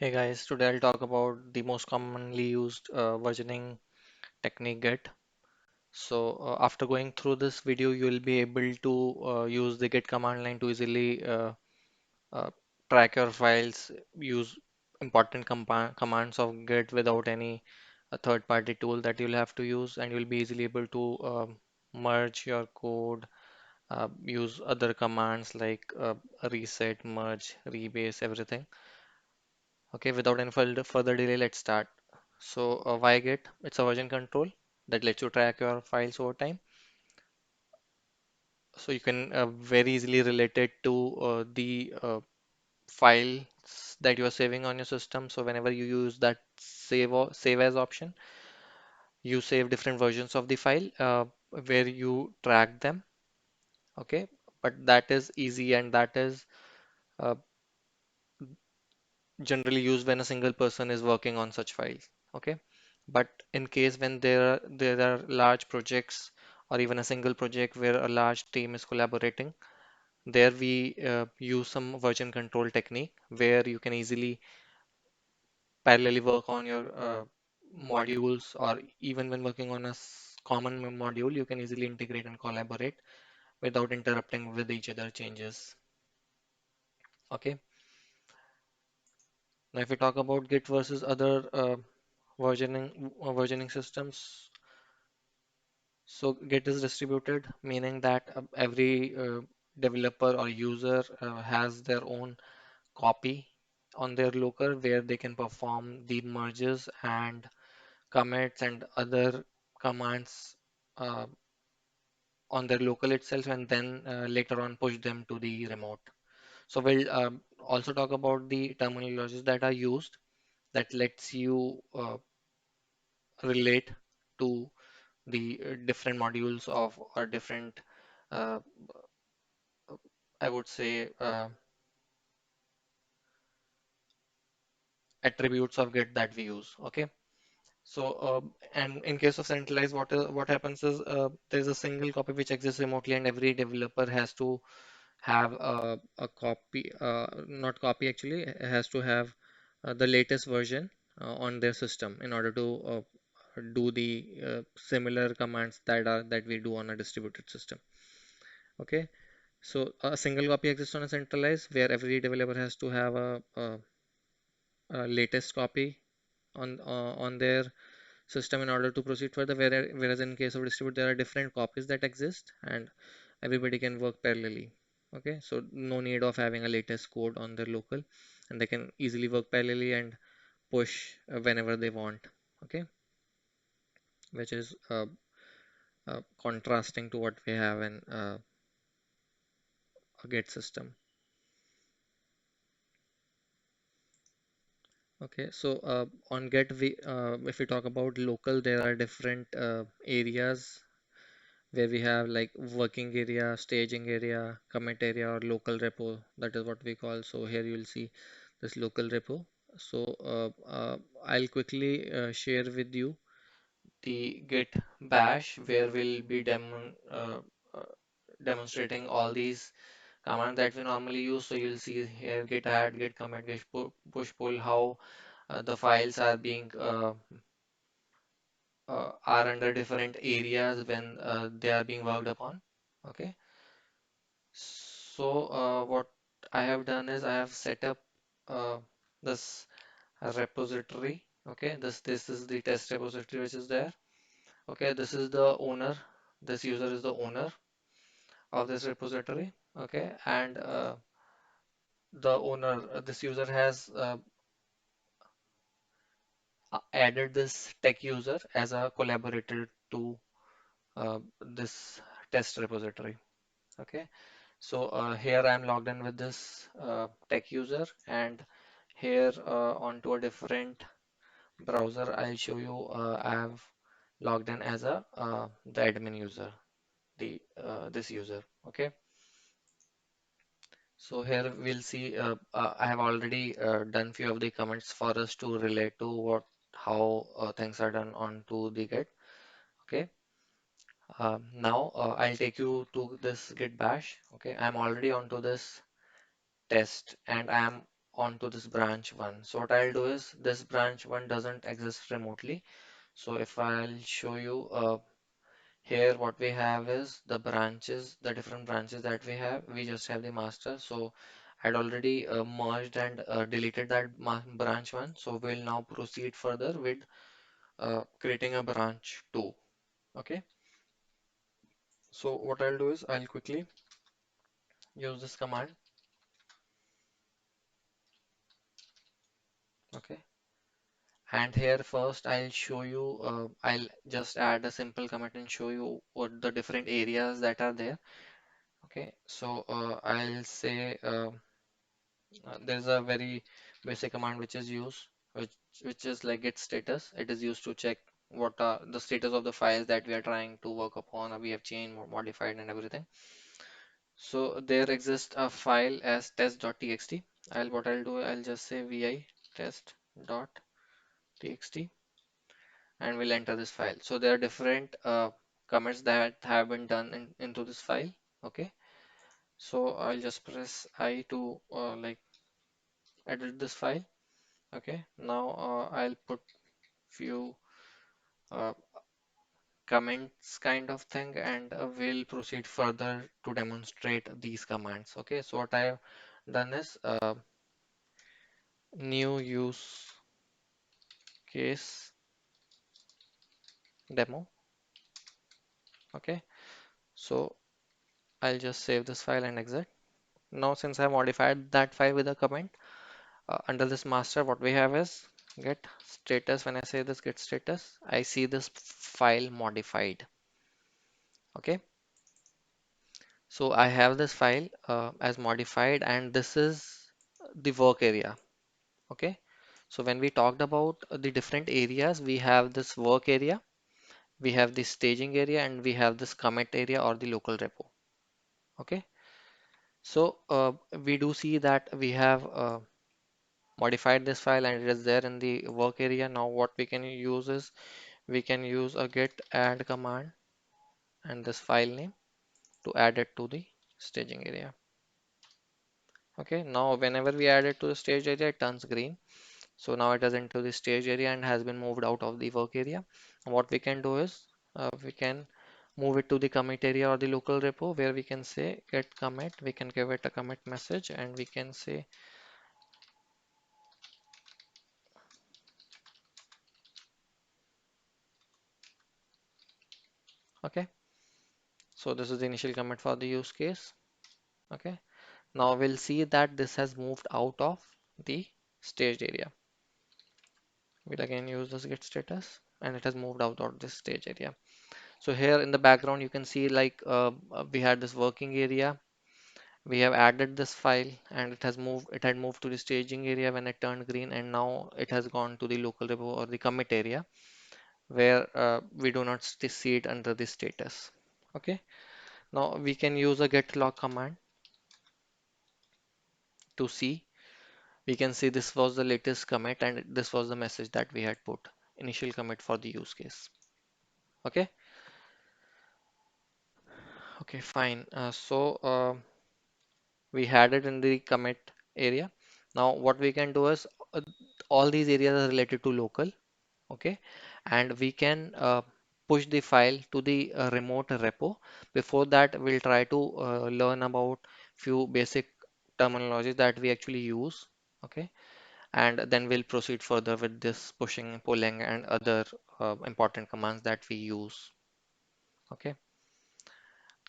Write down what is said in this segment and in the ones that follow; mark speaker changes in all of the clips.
Speaker 1: Hey guys, today I'll talk about the most commonly used versioning technique Git. After going through this video, you will be able to use the Git command line to easily uh, track your files, use important commands of Git without any third-party tool that you'll have to use, and you'll be easily able to merge your code, use other commands like reset, merge, rebase, everything. Okay, without any further delay, let's start. Why Git? It's a version control that lets you track your files over time. So you can very easily relate it to the files that you are saving on your system. So whenever you use that save as option, you save different versions of the file where you track them. Okay, but that is easy and that is uh, generally used when a single person is working on such files. Okay, but in case when there are large projects or even a single project where a large team is collaborating, there we use some version control technique where you can easily parallelly work on your modules, or even when working on a common module, you can easily integrate and collaborate without interrupting with each other changes. Okay, now if we talk about Git versus other versioning systems. So Git is distributed, meaning that every developer or user has their own copy on their local where they can perform the merges and commits and other commands uh, on their local itself, and then later on push them to the remote. So we'll also talk about the terminologies that are used that lets you relate to the different modules of or different uh, I would say attributes of Git that we use. Okay, and in case of centralized, what happens is there is a single copy which exists remotely, and every developer has to have a copy, not copy actually, has to have the latest version on their system in order to do the similar commands that we do on a distributed system. Okay, so a single copy exists on a centralized where every developer has to have a latest copy on their system in order to proceed further. Whereas in case of distribute, there are different copies that exist, and everybody can work parallelly. Okay, so no need of having a latest code on their local, and they can easily work parallelly and push whenever they want. Okay, which is contrasting to what we have in a Git system. Okay, so on Get, if we talk about local, there are different areas where we have like working area, staging area, commit area, or local repo. That is what we call. So here you will see this local repo. So I'll quickly share with you the Git bash where we'll be uh, demonstrating all these commands that we normally use. So you'll see here git add, git commit, push pull, how the files are being are under different areas when they are being worked upon. Okay, so what I have done is I have set up uh, this repository. Okay, this is the test repository which is there. Okay, this is the owner. This user is the owner of this repository. Okay, and the owner, this user has added this tech user as a collaborator to this test repository. Okay, so here I'm logged in with this tech user, and here onto a different browser, I'll show you I have logged in as a the admin user, the this user. Okay, so here we'll see I have already done few of the comments for us to relate to what how things are done onto the Git. Okay, now I'll take you to this Git bash. Okay, I'm already onto this test, and I am onto this branch one. So what I'll do is this branch one doesn't exist remotely. So if I'll show you here, what we have is the branches, the different branches that we have. We just have the master. So I'd already merged and deleted that branch one. So we'll now proceed further with creating a branch two. Okay. So what I'll do is I'll quickly use this command. Okay. And here first I'll show you, I'll just add a simple comment and show you what the different areas that are there. Okay. So I'll say there's a very basic command which is used, which is like get status. It is used to check what are the status of the files that we are trying to work upon, or we have changed, modified, and everything. So there exists a file as test.txt. What I'll do, I'll just say vi test.txt and we'll enter this file. So there are different commits that have been done into this file. Okay. So I'll just press I to like edit this file. Okay. Now I'll put few uh, comments kind of thing, and we'll proceed further to demonstrate these commands. Okay. So what I've done is new use case demo. Okay. So I'll just save this file and exit. Now since I modified that file with a comment, under this master, what we have is get status. When I say this get status, I see this file modified. Okay. So I have this file as modified, and this is the work area. Okay. So when we talked about the different areas, we have this work area, we have the staging area, and we have this commit area or the local repo. Okay. So we do see that we have modified this file and it is there in the work area. Now what we can use is we can use a get add command and this file name to add it to the staging area. Okay, now whenever we add it to the stage area, it turns green. So now it is into the stage area and has been moved out of the work area. And what we can do is we can move it to the commit area or the local repo, where we can say get commit. We can give it a commit message and we can say, okay, so this is the initial commit for the use case. Okay, now we'll see that this has moved out of the staged area. We'll again use this get status and it has moved out of this stage area. So here in the background, you can see like we had this working area. We have added this file and it had moved to the staging area when it turned green, and now it has gone to the local repo or the commit area where we do not see it under the status. Okay. Now we can use a get log command to see. We can see this was the latest commit and this was the message that we had put, initial commit for the use case. Okay. Okay, fine. We had it in the commit area. Now what we can do is all these areas are related to local. Okay, and we can push the file to the remote repo. Before that, we'll try to learn about few basic terminologies that we actually use. Okay, and then we'll proceed further with this pushing, pulling, and other important commands that we use. Okay,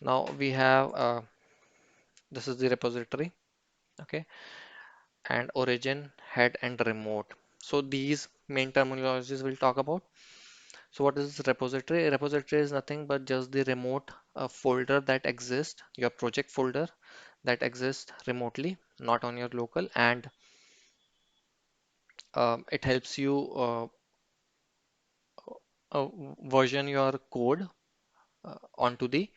Speaker 1: now we have this is the repository. Okay, and origin, head, and remote. So these main terminologies we'll talk about. So what is repository? A repository is nothing but just the remote folder that exists, your project folder that exists remotely, not on your local, and it helps you version your code onto the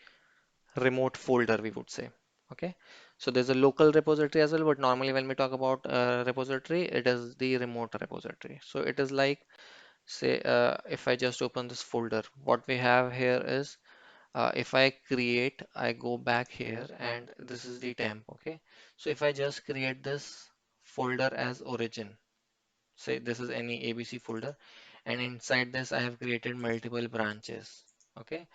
Speaker 1: remote folder, we would say. Okay, so there's a local repository as well, but normally when we talk about repository, it is the remote repository. So it is like, say, if I just open this folder, what we have here is if I create, I go back here and this is the temp. Okay, so if I just create this folder as origin. Say this is any ABC folder, and inside this I have created multiple branches. Okay,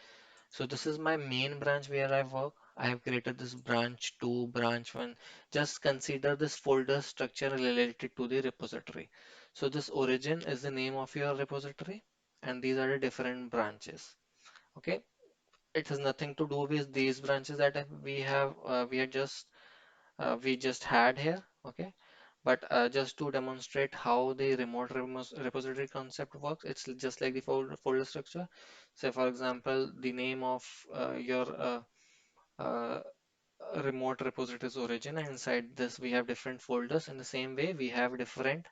Speaker 1: so this is my main branch where I work. I have created this branch 2, branch 1. Just consider this folder structure related to the repository. So this origin is the name of your repository, and these are the different branches. Okay, it has nothing to do with these branches that we just had here. Okay, but just to demonstrate how the repository concept works, it's just like the folder structure. Say for example, the name of your uh, remote repository's origin, and inside this we have different folders. In the same way, we have different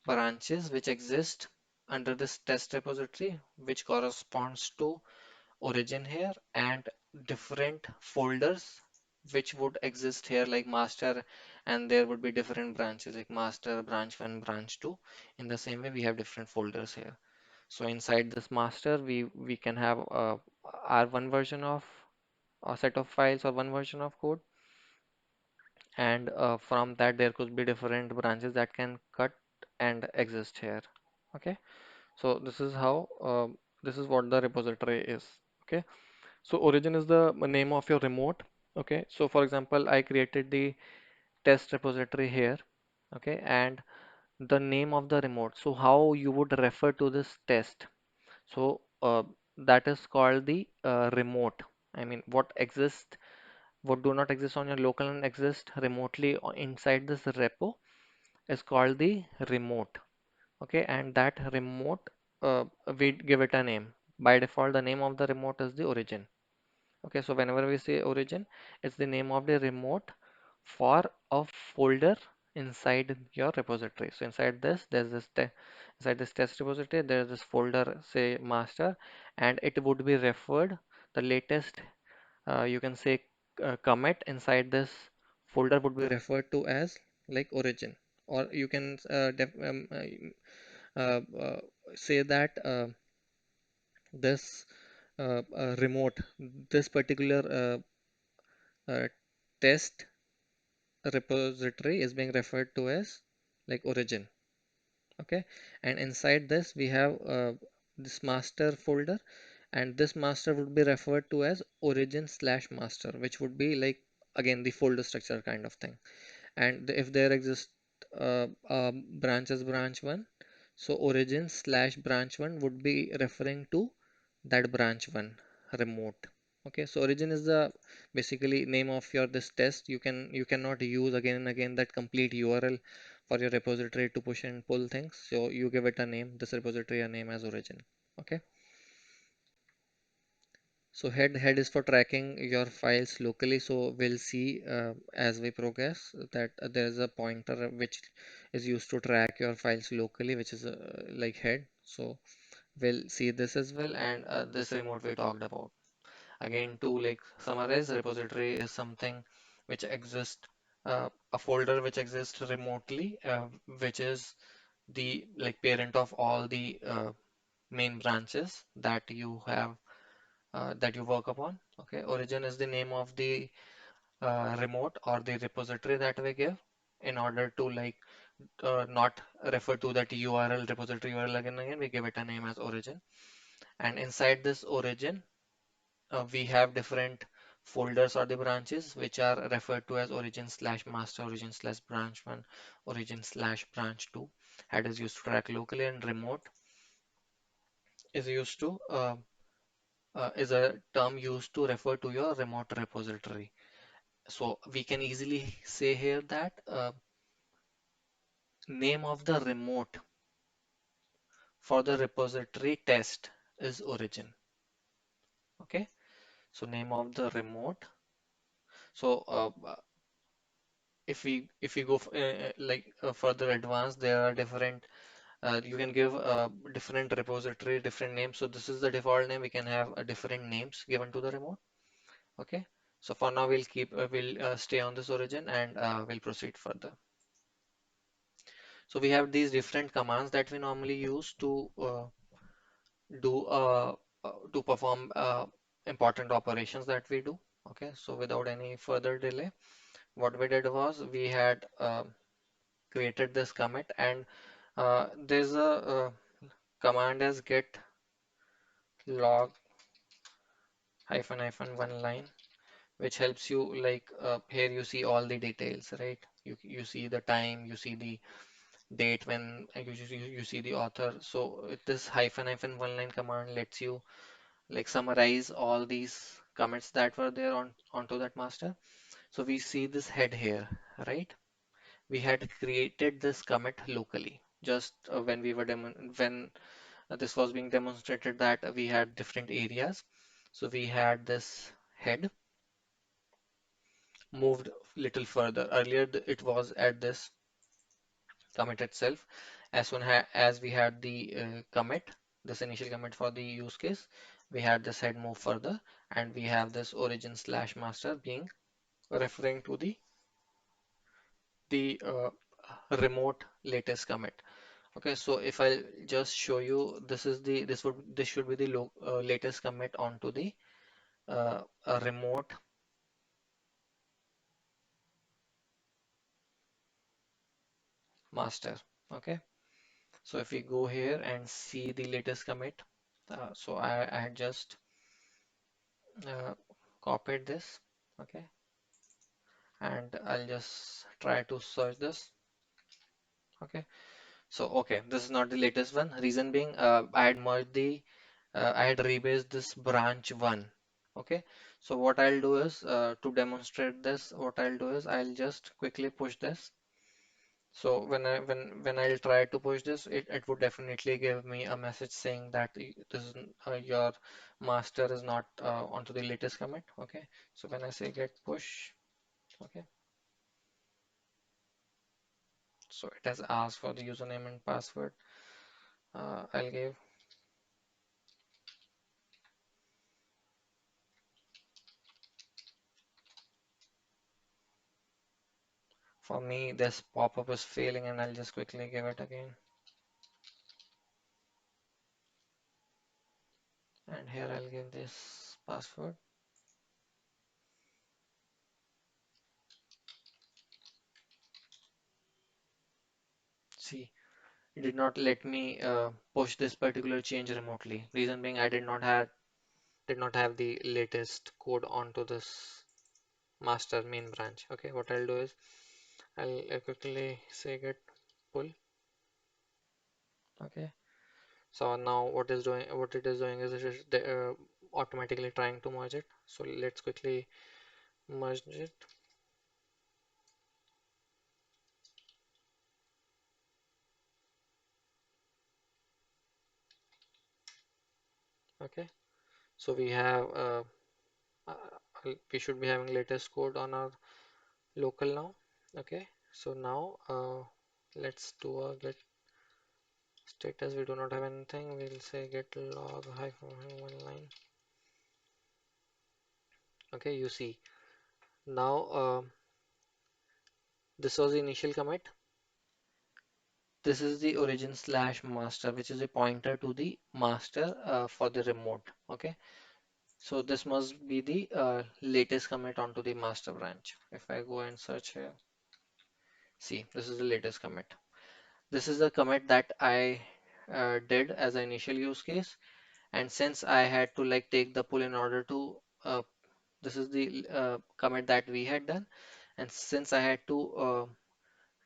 Speaker 1: branches which exist under this test repository, which corresponds to origin here, and different folders which would exist here like master, and there would be different branches like master, branch 1, branch 2. In the same way, we have different folders here. So inside this master, we can have our one version of a set of files or one version of code, and from that there could be different branches that can cut and exist here. Okay, so this is how this is what the repository is. Okay, so origin is the name of your remote. Okay, so for example, I created the test repository here. Okay, and the name of the remote. So how you would refer to this test? So that is called the remote. I mean, what do not exist on your local and exist remotely inside this repo is called the remote. Okay, and that remote, we give it a name. By default, the name of the remote is the origin. Okay, so whenever we say origin, it's the name of the remote for a folder inside your repository. So inside this, inside this test repository, there's this folder, say master, and it would be referred the latest. You can say commit inside this folder would be referred to as like origin, or you can uh, say that this remote, this particular test repository is being referred to as like origin. Okay, and inside this we have this master folder, and this master would be referred to as origin slash master, which would be like again the folder structure kind of thing. And if there exists branch as branch 1, so origin slash branch 1 would be referring to that branch 1 remote. Okay, so origin is the basically name of your this test. You cannot use again and again that complete URL for your repository to push and pull things, so you give it a name, this repository a name as origin. Okay, so head is for tracking your files locally. So we'll see as we progress that there is a pointer which is used to track your files locally, which is like head. So we'll see this as well, and this remote we talked about. Again, to like summarize, repository is something which exists, a folder which exists remotely, which is the like parent of all the main branches that you have that you work upon. Okay, origin is the name of the remote or the repository that we give in order to like not refer to that URL repository URL again and again. We give it a name as origin, and inside this origin, we have different folders or the branches which are referred to as origin slash master, origin slash branch 1, origin slash branch 2. Head is used to track locally, and remote is used to is a term used to refer to your remote repository. So we can easily say here that name of the remote for the repository test is origin. Okay, so name of the remote. So if we go like further advanced, there are different. You can give different repository different names. So this is the default name. We can have different names given to the remote. Okay. So for now, we'll stay on this origin, and we'll proceed further. So we have these different commands that we normally use do to perform important operations that we do. Okay, so without any further delay, what we did was we had created this commit, and there's a command as get log hyphen hyphen one line, which helps you like here you see all the details, right? You see the time, you see the date when you see the author. So this hyphen hyphen one line command lets you like summarize all these commits that were there on onto that master. So we see this head here, right? We had created this commit locally just when we were when this was being demonstrated that we had different areas. So we had this head moved little further. Earlier it was at this commit itself. As soon as we had the commit, this initial commit for the use case, we had this head move further, and we have this origin slash master being referring to the remote latest commit. Okay, so if I just show you, this should be the latest commit onto the remote master. Okay, so if we go here and see the latest commit, so I had just uh, copied this. Okay, and I'll just try to search this. Okay, so okay, this is not the latest one. Reason being, I had rebased this branch one. Okay, so what I'll do is to demonstrate this, what I'll do is I'll just quickly push this. So when I'll try to push this, it would definitely give me a message saying that this is your master is not onto the latest commit. Okay, so when I say get push, okay, so it has asked for the username and password. I'll give. For me, this pop-up is failing, and I'll just quickly give it again. And here I'll give this password. See, it did not let me push this particular change remotely. Reason being, I did not have the latest code onto this master main branch. Okay, what I'll do is I'll quickly say get pull. Okay, so now what it is doing is it is automatically trying to merge it. So let's quickly merge it. Okay, so we have we should be having latest code on our local now. Okay, so now let's do a get status. We do not have anything. We'll say get log hyphen one line. Okay, you see now this was the initial commit. This is the origin slash master, which is a pointer to the master for the remote. Okay, so this must be the latest commit onto the master branch. If I go and search here, see, this is the latest commit. This is the commit that I did as an initial use case, and since I had to like take the pull in order to this is the commit that we had done, and since I had to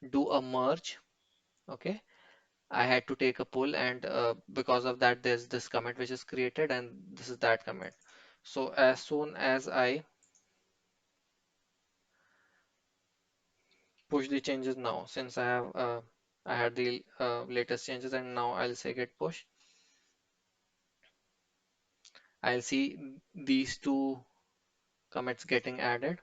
Speaker 1: do a merge, okay, I had to take a pull, and because of that there's this commit which is created, and this is that commit. So as soon as I push the changes now, since I had the latest changes, and now I'll say get push, I'll see these two commits getting added.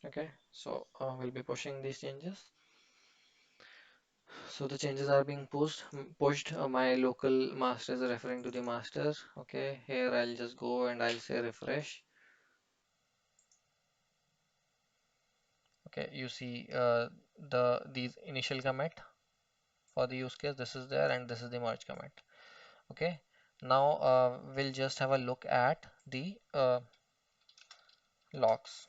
Speaker 1: Okay, so we'll be pushing these changes. So the changes are being pushed. My local master is referring to the master. Okay, here I'll just go and I'll say refresh. Okay, you see these initial commit for the use case. This is there, and this is the merge commit. Okay, now we'll just have a look at the logs.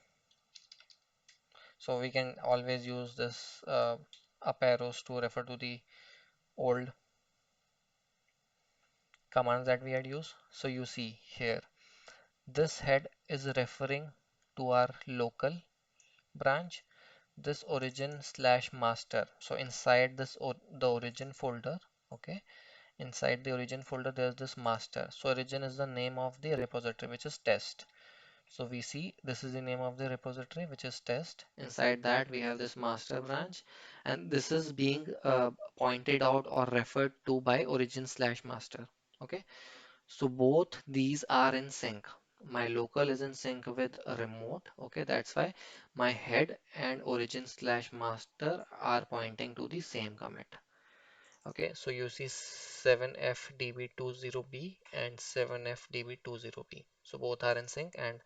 Speaker 1: So we can always use this up arrows to refer to the old commands that we had used. So you see here, this head is referring to our local branch, this origin slash master. So inside this the origin folder, okay, inside the origin folder there's this master. So origin is the name of the repository, which is test. So we see this is the name of the repository, which is test. Inside that we have this master branch, and this is being pointed out or referred to by origin slash master. Okay, so both these are in sync. My local is in sync with a remote. Okay, that's why my head and origin slash master are pointing to the same commit. Okay, so you see 7FDB20B and 7FDB20B. So both are in sync, and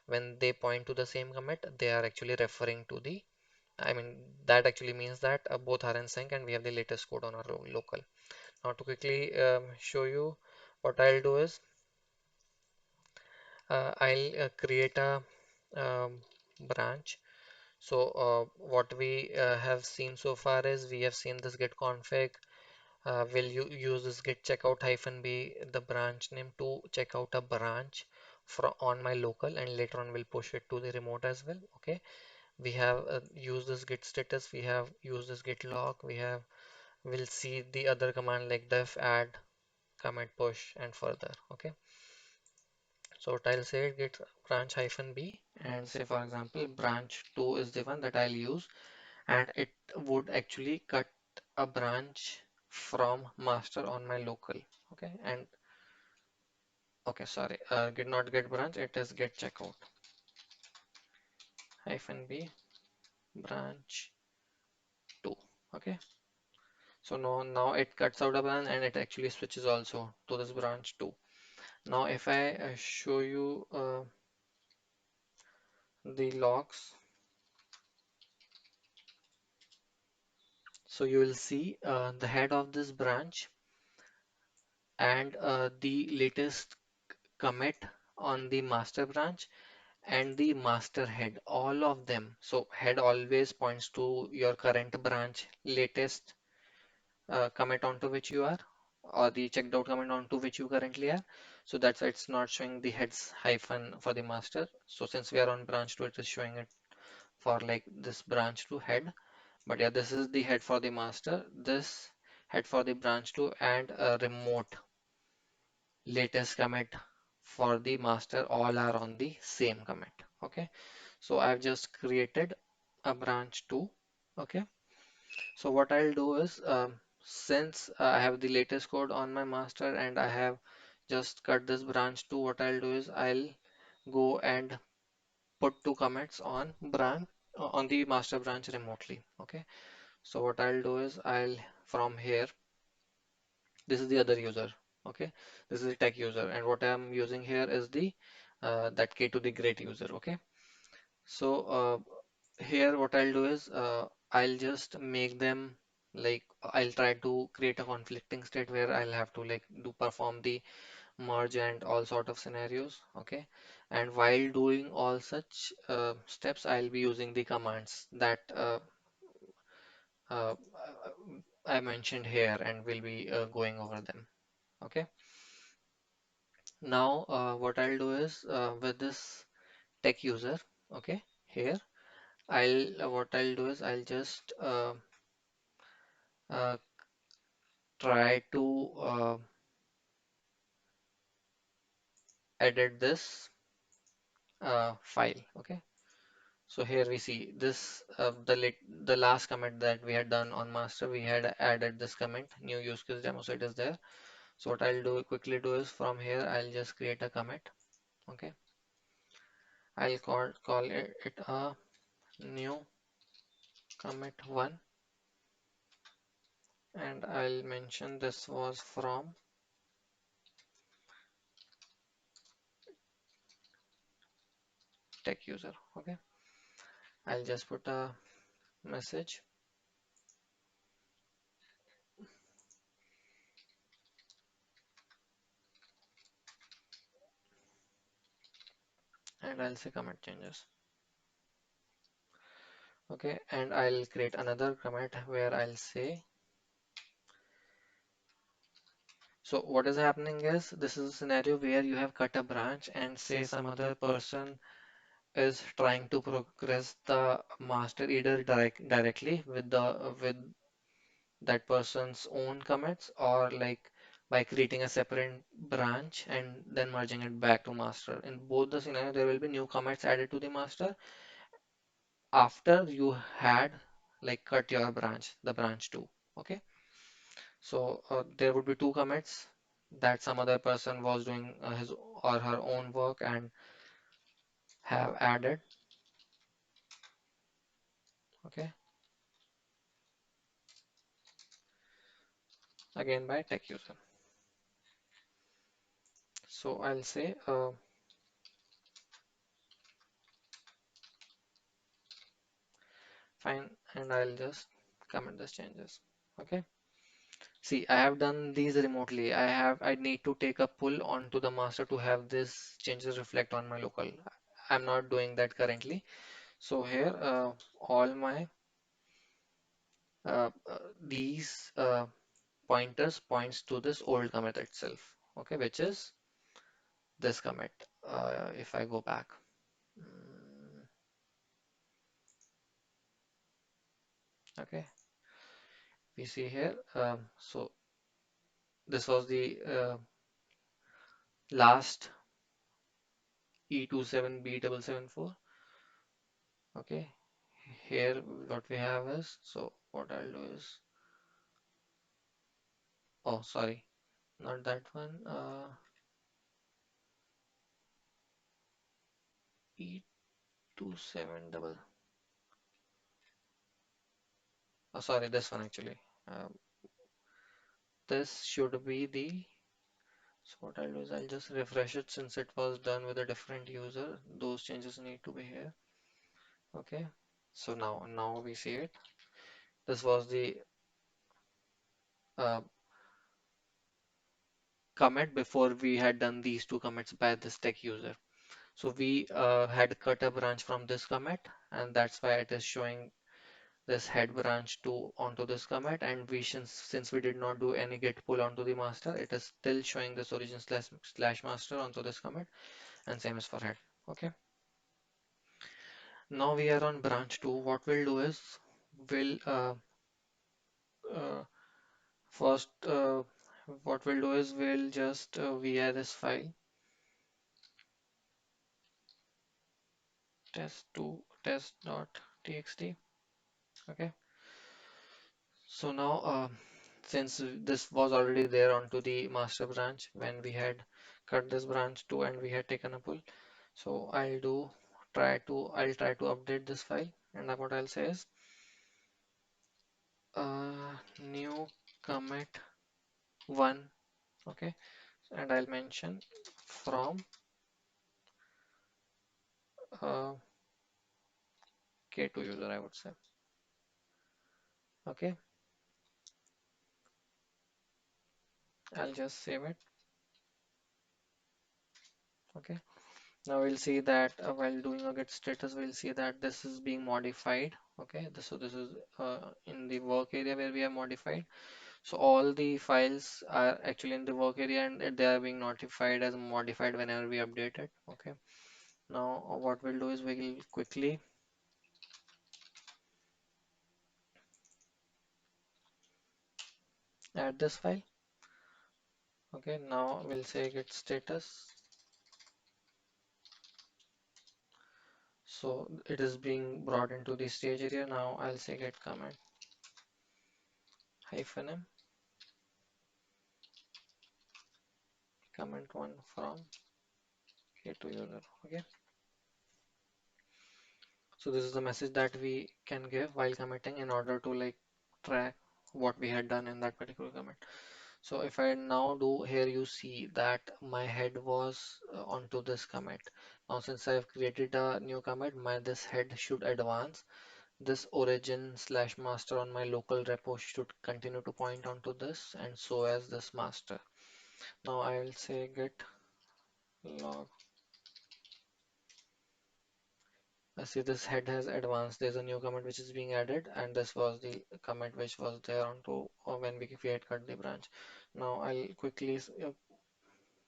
Speaker 1: when they point to the same commit, they are actually referring to the, I mean, that actually means that both are in sync and we have the latest code on our local. Now to quickly show you, what I'll do is I'll create a branch. So what we have seen so far is we have seen this git config. Will you use this git checkout hyphen b, the branch name, to check out a branch from on my local, and later on we'll push it to the remote as well. Okay, we have used this git status, we have used this git log, we'll see the other command like def add, commit push, and further. Okay, so what I'll say, git branch hyphen b, and say for example branch 2 is the one that I'll use, and it would actually cut a branch from master on my local. Okay, and okay, sorry, get not get branch, it is get checkout hyphen b branch 2. Okay, so now it cuts out a branch and it actually switches also to this branch 2. Now if I show you the logs, so you will see the head of this branch and the latest commit on the master branch and the master head, all of them. So head always points to your current branch latest commit onto which you are, or the checked out commit onto which you currently are. So that's why it's not showing the heads hyphen for the master. So since we are on branch 2, it is showing it for like this branch 2 head. But yeah, this is the head for the master, this head for the branch 2, and a remote latest commit for the master, all are on the same commit. Okay, so I've just created a branch 2. Okay, so what I'll do is since I have the latest code on my master and I have just cut this branch 2, what I'll do is I'll go and put two commits on branch on the master branch remotely. Okay, so what I'll do is I'll from here, this is the other user. Okay, this is the tech user, and what I'm using here is the that K to the great user. Okay, so here what I'll do is I'll just make them like, I'll try to create a conflicting state where I'll have to like do perform the merge and all sort of scenarios. Okay, and while doing all such steps, I'll be using the commands that uh, I mentioned here, and we'll be going over them. Okay, now what I'll do is with this tech user, okay, here what I'll do is I'll just uh, try to edit this file. Okay, so here we see this the last comment that we had done on master, we had added this comment new use case demo, so it is there. So what I'll do quickly do is from here I'll just create a commit. Okay, I'll call it a new commit 1, and I'll mention this was from tech user. Okay, I'll just put a message and I'll say commit changes. Okay, and I'll create another commit where I'll say, so what is happening is this is a scenario where you have cut a branch and say some other person is trying to progress the master either directly with that person's own commits, or like by creating a separate branch and then merging it back to master. In both the scenario, there will be new commits added to the master after you had like cut your branch, the branch 2. Okay, so there would be two commits that some other person was doing his or her own work and have added. Okay, again by tech user. So I'll say fine, and I'll just comment these changes. Okay. See, I have done these remotely. I need to take a pull onto the master to have these changes reflect on my local. I'm not doing that currently. So here, all my these pointers points to this old commit itself. Okay, which is this commit. If I go back, mm, okay, we see here. So this was the last E27B774. Okay, here what we have is, so what I'll do is, oh sorry, not that one, E27 double, oh sorry, this one actually. um, this should be the, so what I'll do is I'll just refresh it since it was done with a different user. Those changes need to be here. Okay, so now we see it. This was the uh, commit before we had done these two commits by this tech user. So we had cut a branch from this commit, and that's why it is showing this head branch to onto this commit. And we since we did not do any git pull onto the master, it is still showing this origin slash master onto this commit, and same is for head. Okay. Now we are on branch 2. What we'll do is we'll uh, first what we'll do is we'll just via this file test2 test.txt. Okay. So now, since this was already there onto the master branch when we had cut this branch too and we had taken a pull, so I'll try to update this file, and what I'll say is new commit one, okay, and I'll mention from uh, K2 user, I would say. Okay, I'll just save it. Okay. Now we'll see that while doing a get status, we'll see that this is being modified. Okay, so this is in the work area where we have modified. So all the files are actually in the work area and they are being notified as modified whenever we update it. Okay. Now what we'll do is we'll quickly add this file. Okay. Now we'll say get status. So it is being brought into the stage area. Now I'll say get commit -m comment one from K2 user. Okay. So this is the message that we can give while committing in order to like track what we had done in that particular commit. So if I now do here, you see that my head was onto this commit. Now since I've created a new commit, my this head should advance. This origin slash master on my local repo should continue to point onto this, and so as this master. Now I will say git log. I see this head has advanced. There's a new commit which is being added, and this was the commit which was there onto when we had cut the branch. Now I'll quickly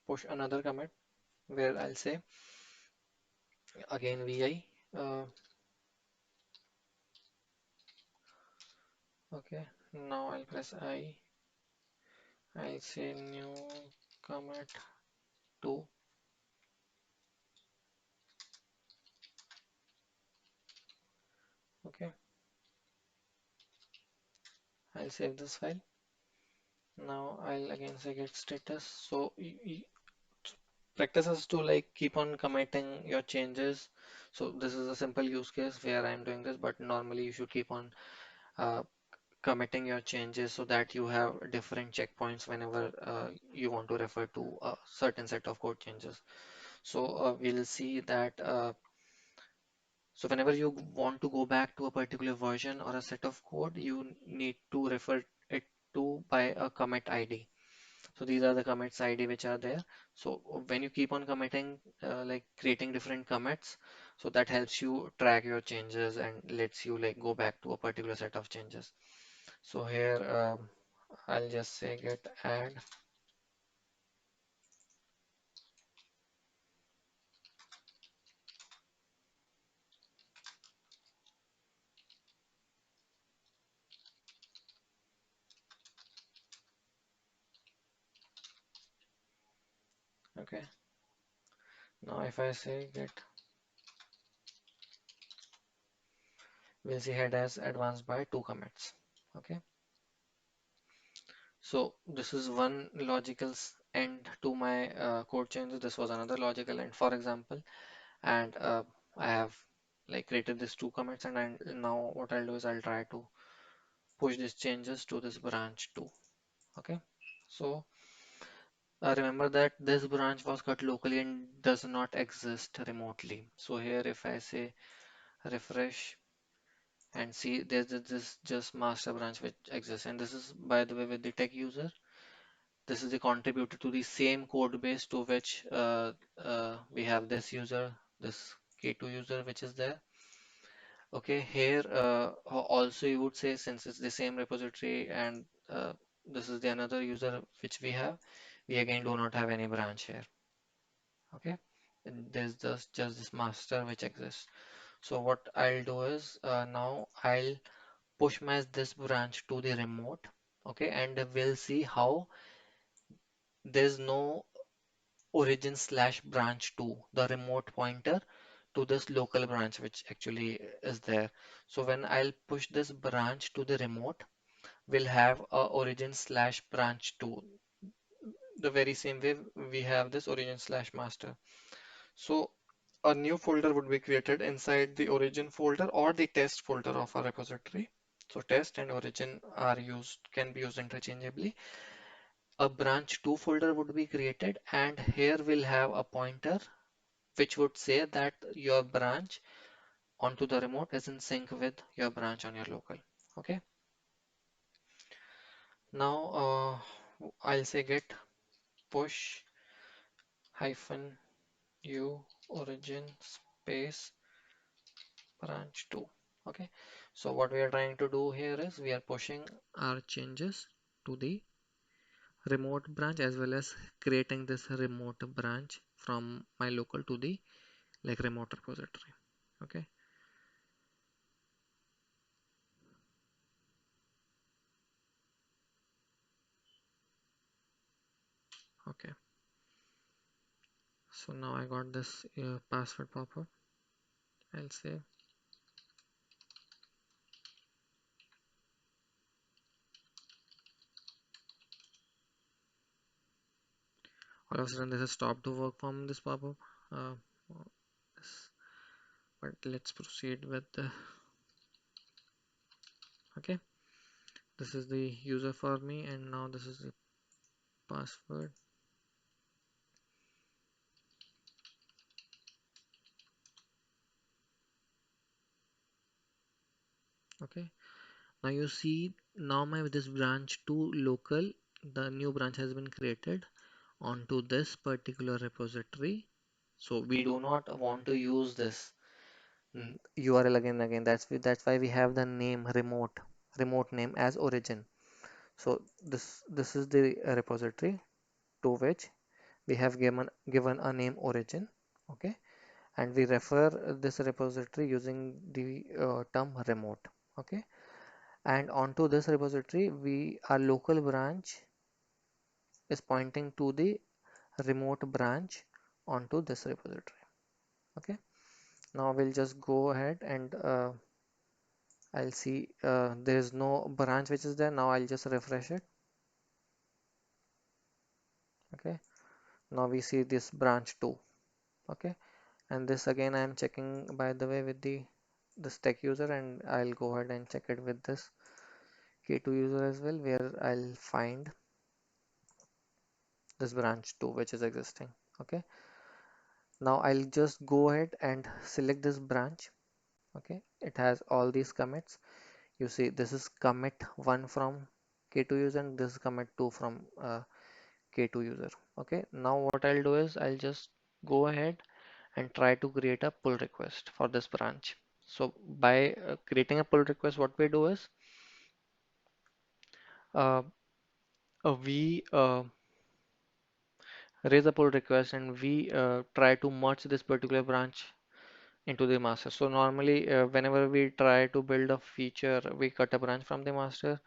Speaker 1: push another commit where I'll say again vi. Uh, okay. Now I'll press I. I'll say new commit 2. Okay. I'll save this file. Now I'll again say get status. So practice is to like keep on committing your changes. So this is a simple use case where I'm doing this, but normally you should keep on uh, committing your changes so that you have different checkpoints whenever you want to refer to a certain set of code changes. So we'll see that so whenever you want to go back to a particular version or a set of code, you need to refer it to by a commit ID. So these are the commits ID which are there. So when you keep on committing, like creating different commits, so that helps you track your changes and lets you like go back to a particular set of changes. So here I'll just say get add. Okay. Now if I say get, we'll see head has advanced by 2 commits. Okay. So this is one logical end to my code changes. This was another logical end, for example, and I have like created these 2 commits, and now what I'll do is I'll try to push these changes to this branch too. Okay, so remember that this branch was cut locally and does not exist remotely. So here if I say refresh and see there's this just master branch which exists, and this is by the way with the tech user. This is the contributor to the same code base to which we have this user, this K2 user which is there. Okay, here also you would say since it's the same repository and this is the another user which we have, we again do not have any branch here. Okay, and there's just this master which exists. So what I'll do is now I'll push my this branch to the remote. Okay, and we'll see how there's no origin slash branch to the remote pointer to this local branch which actually is there. So when I'll push this branch to the remote, we'll have a origin slash branch to the very same way we have this origin slash master. So a new folder would be created inside the origin folder or the test folder of our repository. So test and origin are used, can be used interchangeably. A branch 2 folder would be created, and here we'll have a pointer which would say that your branch onto the remote is in sync with your branch on your local. Okay. Now I'll say get push hyphen u origin space branch 2. Okay. So what we are trying to do here is we are pushing our changes to the remote branch as well as creating this remote branch from my local to the like remote repository. Okay. Okay. So now I got this password pop-up. I'll say all of a sudden this has stopped to work from this pop-up. Uh, well, this, but let's proceed with the okay. This is the user for me, and now this is the password. Okay, now you see, now my this branch to local, the new branch has been created onto this particular repository. So we do not want to use this URL again and again. That's why we have the name remote name as origin. So this is the repository to which we have given a name origin. Okay, and we refer this repository using the term remote. Okay, and onto this repository, our local branch is pointing to the remote branch onto this repository. Okay, now we'll just go ahead and I'll see there is no branch which is there. Now I'll just refresh it. Okay, now we see this branch 2. Okay, and this again I am checking by the way with this tech user, and I'll go ahead and check it with this K2 user as well, where I'll find this branch 2 which is existing. Okay, now I'll just go ahead and select this branch. Okay, it has all these commits. You see this is commit 1 from K2 user and this is commit 2 from K2 user. Okay, now what I'll do is I'll just go ahead and try to create a pull request for this branch. So by creating a pull request, what we do is uh, we raise a pull request and we try to merge this particular branch into the master. So normally whenever we try to build a feature, we cut a branch from the master,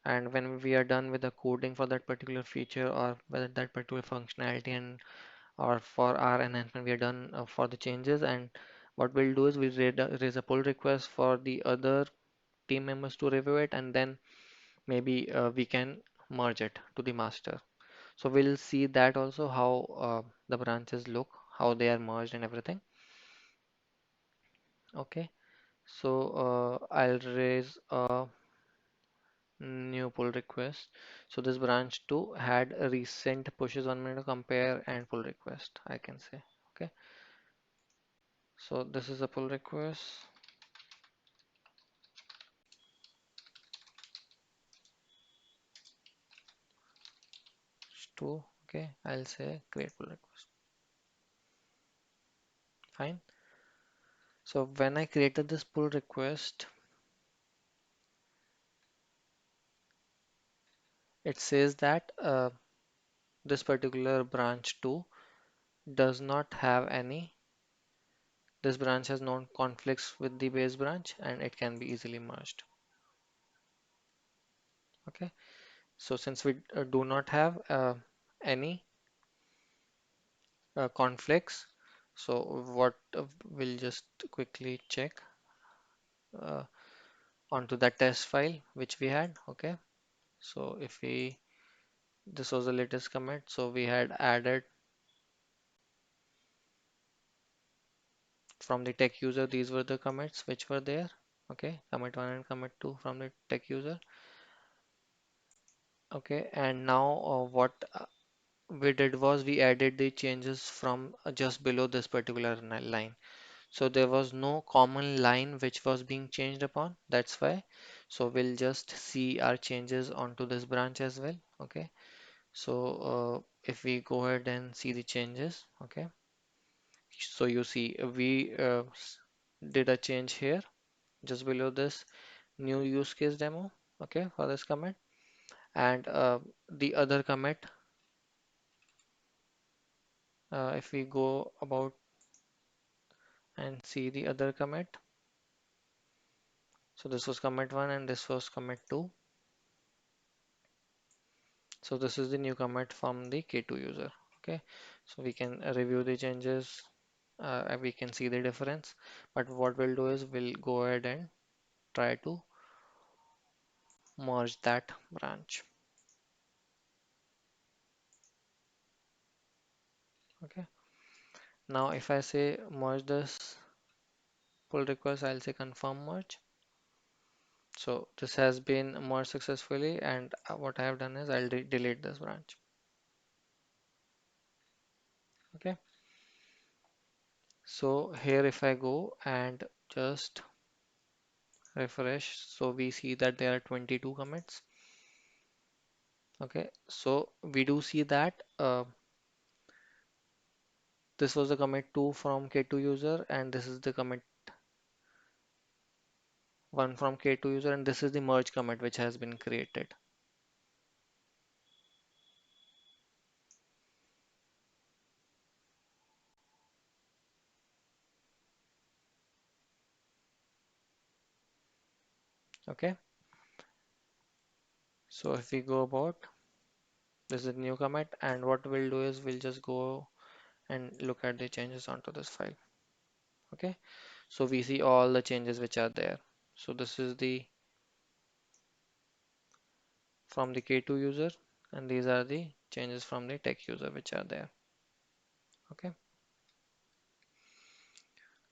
Speaker 1: and when we are done with the coding for that particular feature or with that particular functionality and or for our enhancement, we are done for the changes, and what we'll do is we raise a pull request for the other team members to review it, and then maybe we can merge it to the master. So we'll see that also how the branches look, how they are merged and everything. Okay, so I'll raise a new pull request. So this branch 2 had a recent pushes 1 minute compare and pull request, I can say. Okay, so this is a pull request 2. Okay, I'll say create pull request. Fine. So when I created this pull request, it says that this particular branch 2 does not have any, this branch has no conflicts with the base branch and it can be easily merged. Okay, so since we do not have any conflicts, so what we'll just quickly check uh, onto that test file which we had. Okay, so if we, this was the latest commit, so we had added from the tech user, these were the commits which were there. Okay, commit 1 and commit 2 from the tech user. Okay, and now what we did was we added the changes from just below this particular line. So there was no common line which was being changed upon. That's why. So we'll just see our changes onto this branch as well. Okay. So if we go ahead and see the changes. Okay. So you see we did a change here just below this new use case demo. Okay, for this commit, and the other commit, if we go about and see the other commit. So this was commit 1 and this was commit 2. So this is the new commit from the K2 user. Okay, so we can review the changes, and we can see the difference. But what we'll do is we'll go ahead and try to merge that branch. Okay, now if I say merge this pull request, I'll say confirm merge. So this has been merged successfully, and what I have done is I'll delete this branch. Okay, so here if I go and just refresh, so we see that there are 22 commits. Okay, so we do see that this was the commit 2 from K2 user, and this is the commit 1 from K2 user, and this is the merge commit which has been created. Okay, so if we go about, this is a new commit, and what we'll do is we'll just go and look at the changes onto this file. Okay, so we see all the changes which are there. So this is the from the K2 user, and these are the changes from the tech user which are there. Okay,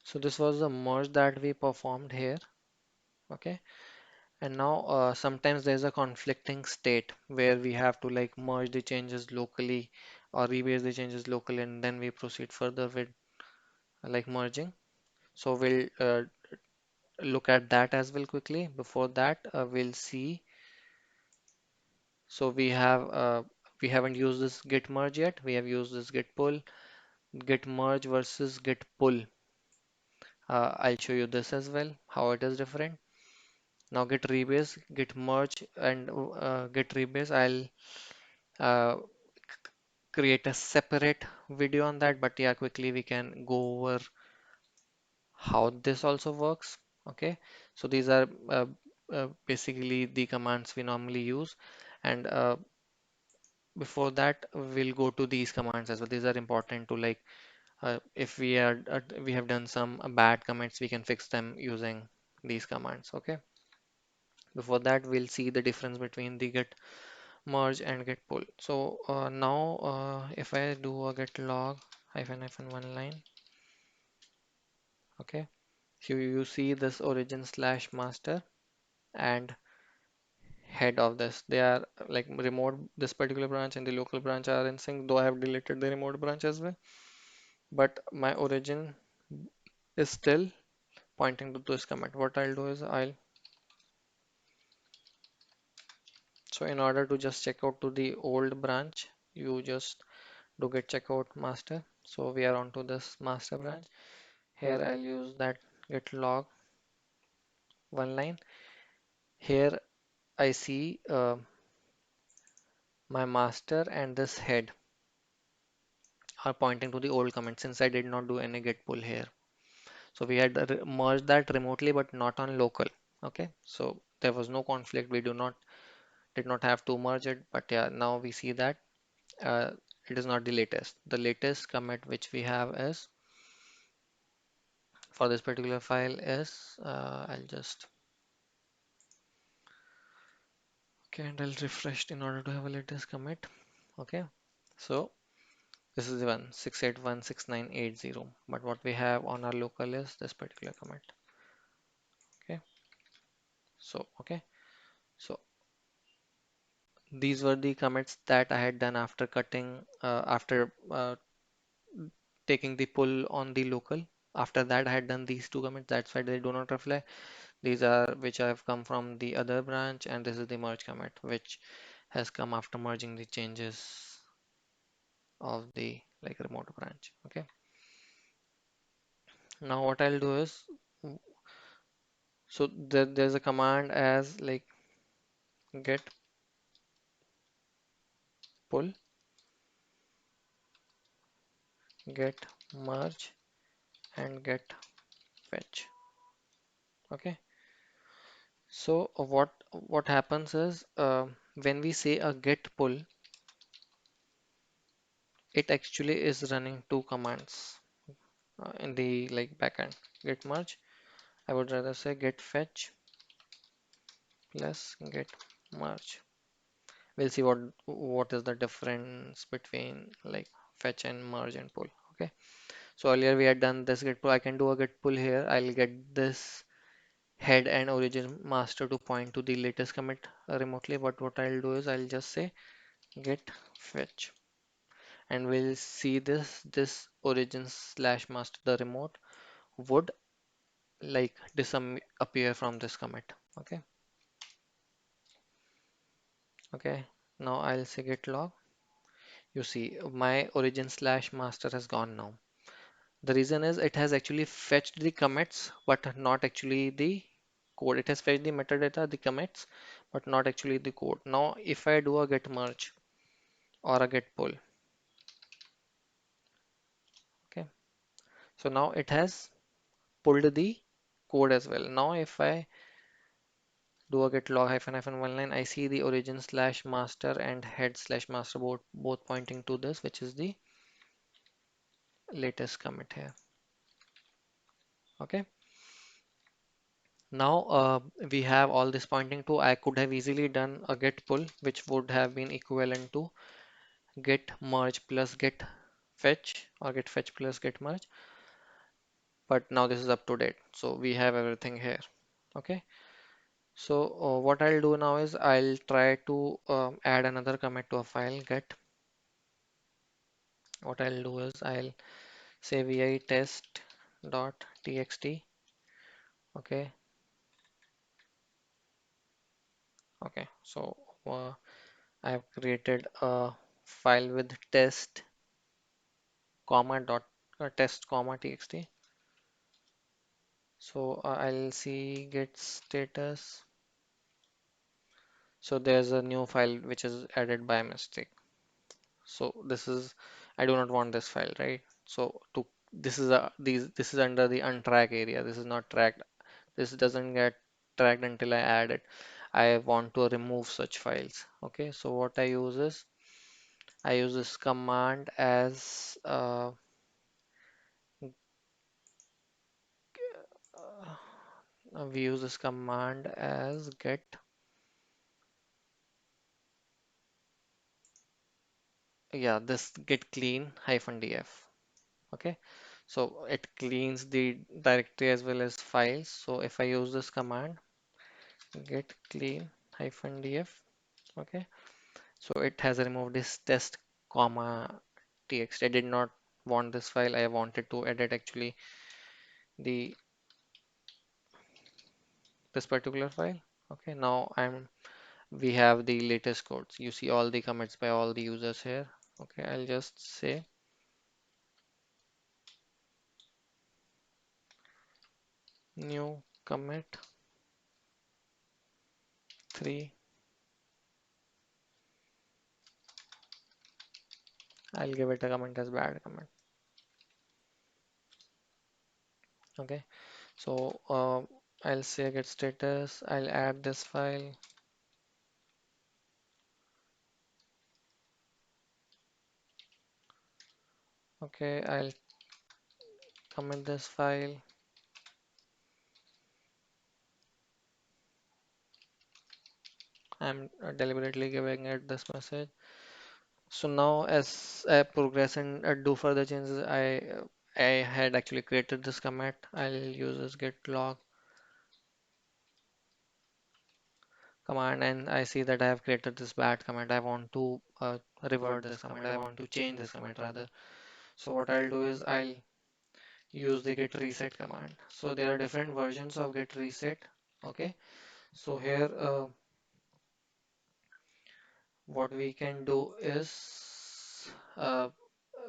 Speaker 1: so this was the merge that we performed here. Okay, and now sometimes there's a conflicting state where we have to like merge the changes locally or rebase the changes locally, and then we proceed further with like merging. So we'll look at that as well quickly. Before that, we'll see. So we haven't used this git merge yet. We have used this git pull, git merge versus git pull. I'll show you this as well, how it is different. Now git rebase, git merge, and git rebase. I'll uh, create a separate video on that, but yeah, quickly we can go over how this also works. Okay, so these are basically the commands we normally use, and before that we'll go to these commands as well. These are important to like if we have done some bad commits, we can fix them using these commands. Okay, before that we'll see the difference between the git merge and git pull. So now if I do a git log hyphen hyphen one line, okay, so you see this origin slash master and head of this. They are like remote, this particular branch and the local branch are in sync, though I have deleted the remote branch as well. But my origin is still pointing to this commit. What I'll do is so in order to just check out to the old branch, you just do git checkout master. So we are onto this master branch. Here I'll use that git log one line. Here I see my master and this head are pointing to the old commit since I did not do any git pull here. So we had merged that remotely, but not on local. Okay, so there was no conflict. We did not have to merge it, but yeah, now we see that uh, it is not the latest. The latest commit which we have is for this particular file is I'll just okay, and I'll refresh in order to have a latest commit. Okay, so this is the one 6816980, but what we have on our local is this particular commit. Okay, so okay, so these were the commits that I had done after cutting, after taking the pull on the local. After that, I had done these two commits. That's why they do not reflect. These are which have come from the other branch, and this is the merge commit, which has come after merging the changes of the like remote branch. Okay. Now what I'll do is, so there's a command as like get pull, get merge, and get fetch. Okay. So what happens is when we say a get pull, it actually is running two commands in the like backend. Get merge. I would rather say get fetch plus get merge. We'll see what is the difference between like fetch and merge and pull. Okay. So earlier we had done this get pull. I can do a get pull here. I'll get this head and origin master to point to the latest commit remotely. But what I'll do is I'll just say get fetch. and we'll see this origin slash master, the remote would like disappear from this commit. Okay. Okay, now I'll say git log. You see my origin slash master has gone now. The reason is it has actually fetched the commits, but not actually the code. It has fetched the metadata, the commits, but not actually the code. Now, if I do a git merge or a git pull, okay, so now it has pulled the code as well. Now, if I do a git log hyphen hyphen one line, I see the origin slash master and head slash master both pointing to this, which is the latest commit here. Okay. Now we have all this pointing to, I could have easily done a git pull, which would have been equivalent to git merge plus git fetch or git fetch plus git merge. But now this is up to date. So we have everything here. Okay. So what I'll do now is I'll try to add another commit to a file get. What I'll do is I'll say vi test dot txt. Okay. Okay. So I've created a file with test comma dot test comma txt. So I'll see git status. So there's a new file which is added by mistake. So this is, I do not want this file, right? So to this is under the untrack area. This is not tracked. This doesn't get tracked until I add it. I want to remove such files. Okay, so what I use this command as we use this command as get, yeah, this get clean hyphen df. Okay, so it cleans the directory as well as files. So if I use this command get clean hyphen df, okay, so it has removed this test comma txt. I did not want this file. I wanted to edit actually the this particular file. Okay, now we have the latest codes. You see all the commits by all the users here. Okay, I'll just say new commit 3. I'll give it a comment as bad comment. Okay, so I'll say get status. I'll add this file. Okay, I'll comment this file. I'm deliberately giving it this message. So now as I progress and do further changes, I had actually created this commit. I'll use this git log command and I see that I have created this bad commit. I want to revert this commit. I want to change this commit rather. So what I'll do is I'll use the git reset command. So there are different versions of git reset. Okay. So here what we can do is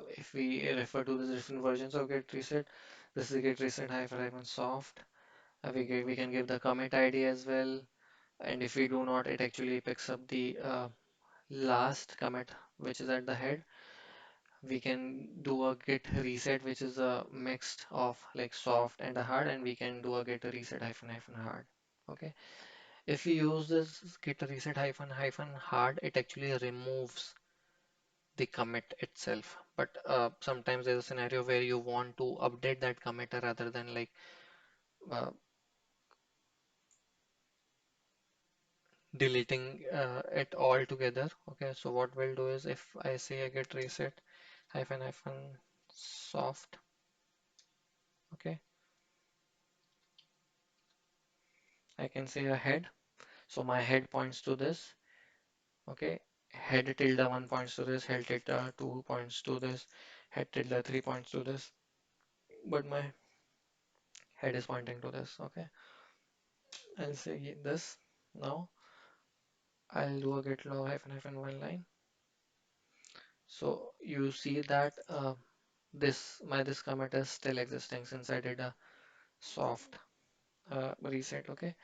Speaker 1: if we refer to the different versions of git reset, this is git reset hyphen soft. We can give the commit ID as well. And if we do not, it actually picks up the last commit which is at the head. We can do a git reset which is a mix of like soft and a hard, and we can do a git reset hyphen hard. Okay, if we use this git reset hyphen hard, it actually removes the commit itself. But sometimes there's a scenario where you want to update that commit rather than like uh, deleting it all together. Okay, so what we'll do is if I say a git reset hyphen soft, okay, I can say a head. So my head points to this, okay, head tilde 1 points to this, head tilde 2 points to this, head tilde 3 points to this, but my head is pointing to this. Okay, I'll say this. Now I'll do a get log hyphen hyphen one line. So you see that this commit is still existing since I did a soft reset. Okay,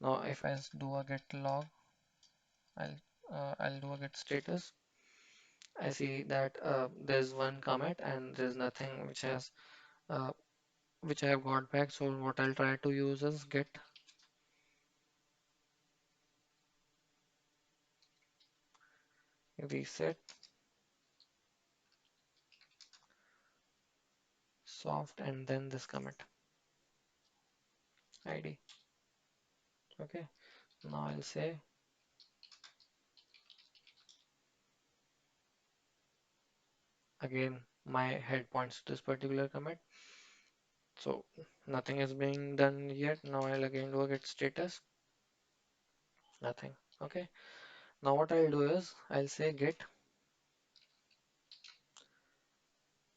Speaker 1: now if I do a get log, I'll I'll do a get status. I see that there's one commit and there's nothing uh, which I have got back. So what I'll try to use is get reset soft and then this commit ID. Okay, now I'll say again my head points to this particular commit. So nothing is being done yet. Now I'll again do a get status. Nothing. Okay. Now what I'll do is I'll say get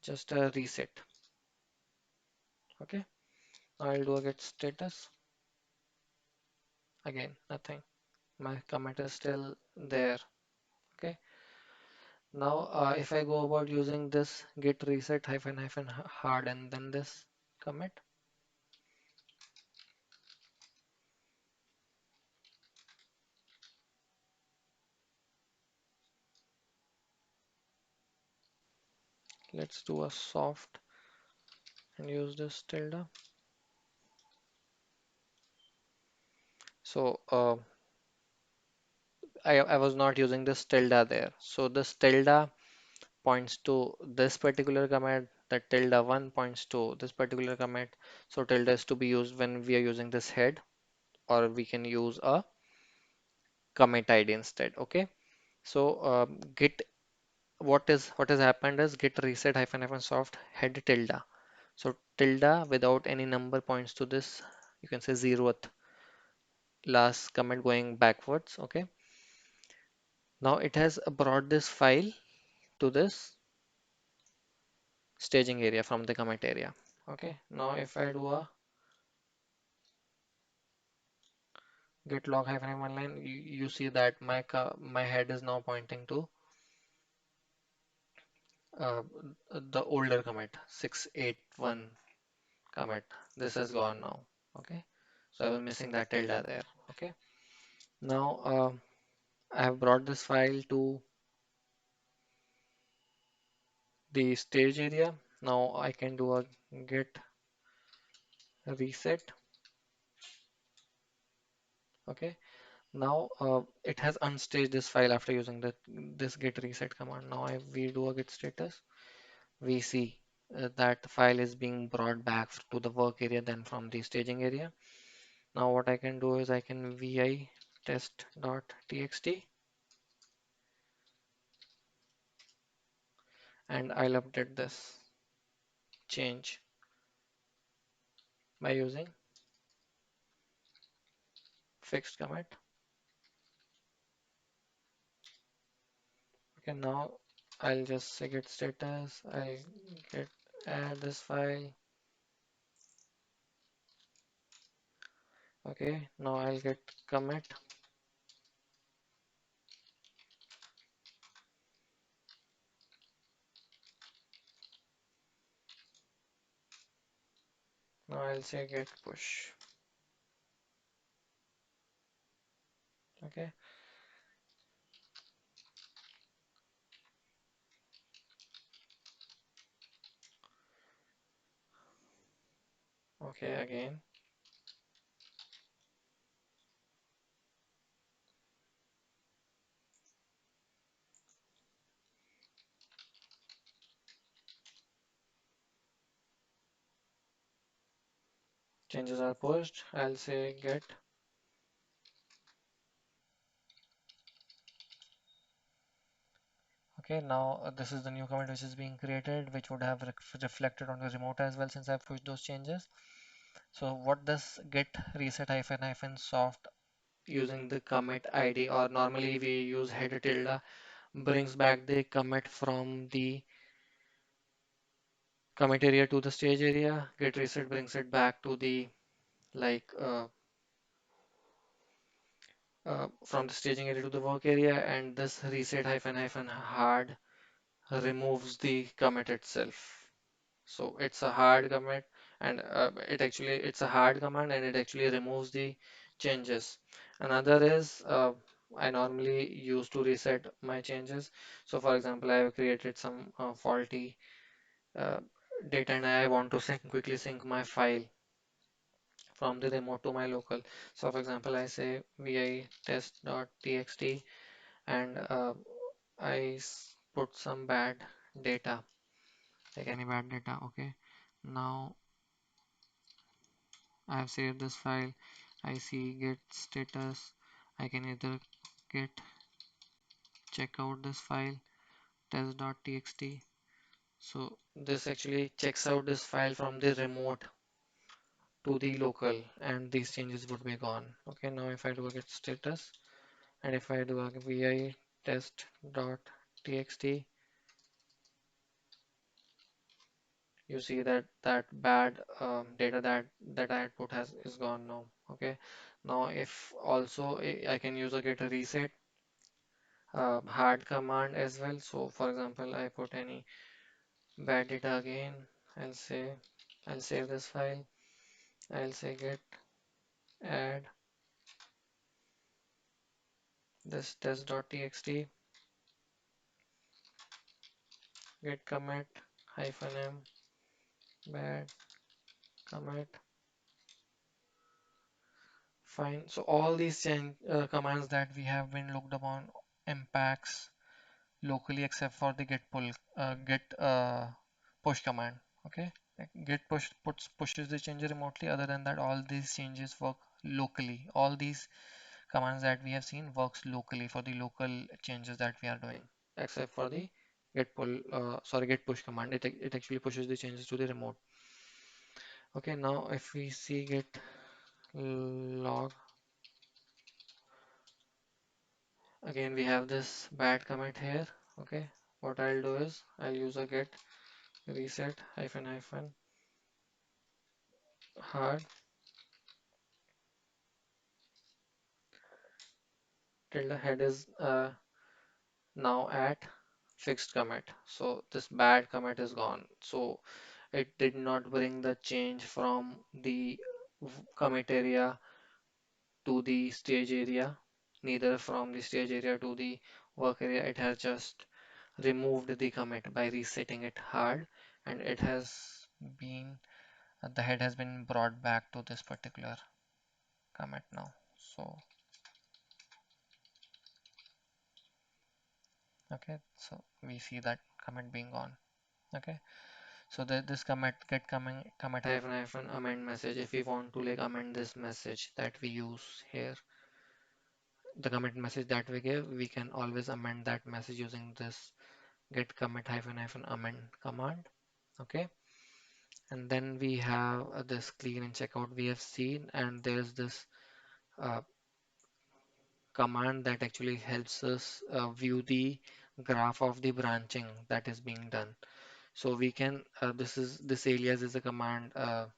Speaker 1: just a reset. Okay. Now I'll do a get status. Again, nothing. My commit is still there. Okay. Now if I go about using this get reset hyphen hyphen hard and then this commit, let's do a soft and use this tilde. So I was not using this tilde there. So this tilde points to this particular command, that tilde 1 points to this particular command. So tilde is to be used when we are using this head, or we can use a commit ID instead. Okay. So git what has happened is git reset hyphen hyphen soft head tilde. So tilde without any number points to this. You can say zeroth last comment going backwards. Okay. Now it has brought this file to this staging area from the commit area. Okay. Now if I do a get log hyphen one line, you see that my head is now pointing to uh, the older commit 681 commit. This is gone now. Okay, so I was missing that tilde there. Okay, now I have brought this file to the stage area. Now I can do a get reset. Okay, now it has unstaged this file after using this get reset command. Now if we do a get status, we see that file is being brought back to the work area then from the staging area. Now what I can do is I can vi test.txt and I'll update this change by using fixed commit. Okay, now I'll just say git status, I get add this file. Okay, now I'll get commit. Now I'll say get push. Okay, okay, again. Changes are pushed. I'll say get. Okay, now this is the new commit which is being created, which would have reflected on the remote as well since I've pushed those changes. So what does get reset hyphen hyphen soft using the commit ID, or normally we use header tilde, brings back the commit from the commit area to the stage area. Git reset brings it back to the like from the staging area to the work area, and this reset hyphen hyphen hard removes the commit itself. So it's a hard commit, and it's a hard command, and it actually removes the changes. Another is I normally use to reset my changes. So for example, I have created some faulty uh, data, and I want to quickly sync my file from the remote to my local. So for example, I say vi test.txt, and put some bad data, like any bad data. Okay, now I have saved this file. I see git status. I can either git check out this file test.txt. So this actually checks out this file from the remote to the local, and these changes would be gone. Okay, now if I do a git status, and if I do a vi test.txt, you see that that bad data that I had put has is gone now. Okay, now if also I can use a git reset hard command as well. So for example, I put any bad data again. I'll say I'll save this file. I'll say git add this test.txt, git commit hyphen m bad commit. Fine. So all these commands that we have been looked upon impacts locally except for the git push command. Okay, like git pushes the change remotely. Other than that, all these changes work locally. All these commands that we have seen works locally for the local changes that we are doing, except for the git push command. It actually pushes the changes to the remote. Okay, now if we see git log, again we have this bad commit here. Okay, what I'll do is I'll use a git reset hyphen hyphen hard till the head is now at fixed commit. So this bad commit is gone. So it did not bring the change from the commit area to the stage area, neither from the stage area to the work area. It has just removed the commit by resetting it hard, and it has been the head has been brought back to this particular commit now. So okay, so we see that commit being gone. Okay, so this commit hyphen hyphen amend message, if we want to like amend this message that we use here, the commit message that we give, we can always amend that message using this get commit hyphen hyphen amend command. Okay, and then we have this clean and checkout we have seen, and there's this uh, command that actually helps us view the graph of the branching that is being done. So we can this alias is a command, a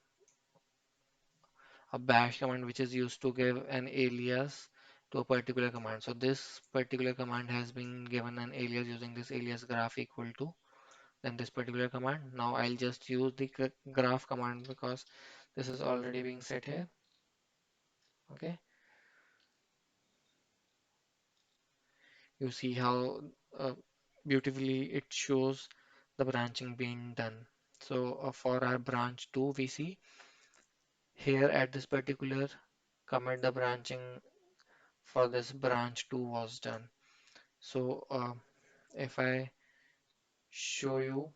Speaker 1: bash command, which is used to give an alias to a particular command. So this particular command has been given an alias using this alias graph equal to then this particular command. Now I'll just use the graph command because this is already being set here. Okay, you see how uh, beautifully it shows the branching being done. So for our branch 2, we see here at this particular commit, the branching for this branch 2 was done. So if I show you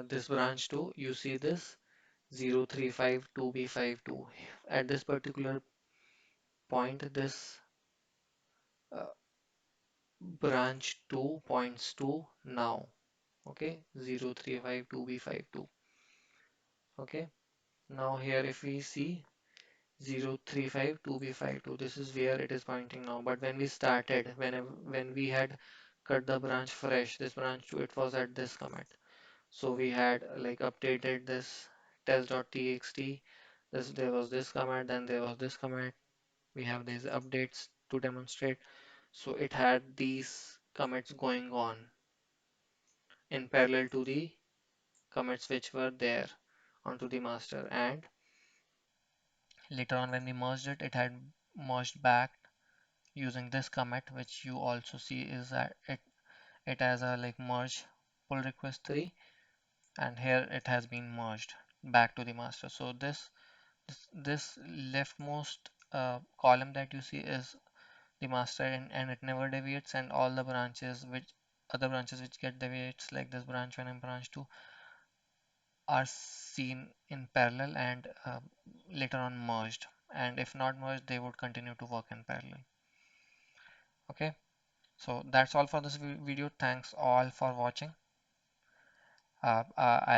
Speaker 1: this branch 2, you see this 0352B52. At this particular point, this uh, branch 2 points to now. Okay, 0352B52. Okay, now here if we see, 035 2b52. This is where it is pointing now. But when we started, when we had cut the branch fresh, this branch it was at this commit. So we had like updated this test.txt. There was this command, then there was this command. We have these updates to demonstrate. So it had these commits going on in parallel to the commits which were there onto the master. And later on when we merged it, it had merged back using this commit, which you also see is that it has a like merge pull request 3, and here it has been merged back to the master. So this leftmost column that you see is the master, and it never deviates, and all the branches which other branches which get deviates like this branch 1 and branch 2 are seen in parallel and later on merged, and if not merged they would continue to work in parallel. Okay, so that's all for this video. Thanks all for watching. I